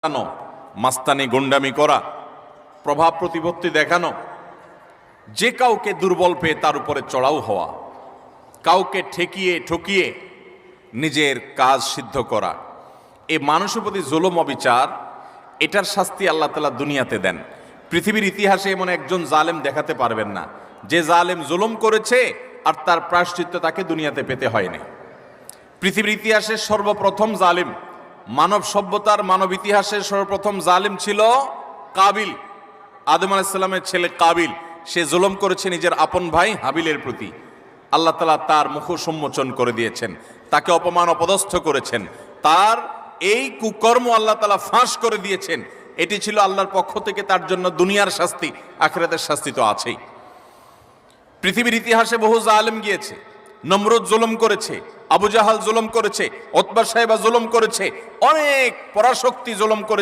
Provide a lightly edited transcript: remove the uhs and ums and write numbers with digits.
দেখানো, মাস্তানি গুন্ডামি করা, প্রভাব প্রতিপত্তি দেখানো, যে কাউকে দুর্বল পেয়ে তার উপরে চড়াও হওয়া, কাউকে ঠকিয়ে নিজের কাজ সিদ্ধ করা, এই মানুষের প্রতি জুলুম অবিচার, এটার শাস্তি আল্লাহ তাআলা দুনিয়াতে দেন। পৃথিবীর ইতিহাসে এমন একজন জালেম দেখাতে পারবেন না যে জালেম জুলুম করেছে আর তার প্রায়শ্চিত্ত তাকে দুনিয়াতে পেতে হয়নি। পৃথিবীর ইতিহাসে সর্বপ্রথম জালিম, মানব সভ্যতার মানব ইতিহাসের সর্বপ্রথম জালিম ছিল কাবিল, আদম আলাইহিস সালামের ছেলে কাবিল। সে জুলুম করেছে নিজের আপন ভাই হাবিলের প্রতি। আল্লাহ তাআলা তার মুখ সম্মোচন করে দিয়েছেন, তাকে অপমান অপদস্থ করেছেন, তার এই কুকর্ম আল্লাহ তাআলা ফাঁস করে দিয়েছেন। এটি ছিল আল্লাহর পক্ষ থেকে তার জন্য দুনিয়ার শাস্তি, আখিরাতের শাস্তি তো আছেই। পৃথিবীর ইতিহাসে বহু জালেম গিয়েছে, নমরুদ জুলুম করেছে, আবু জাহাল জুলুম করেছে, উতবা সাহেবা জুলুম করেছে, অনেক পরাশক্তি জুলুম করেছে।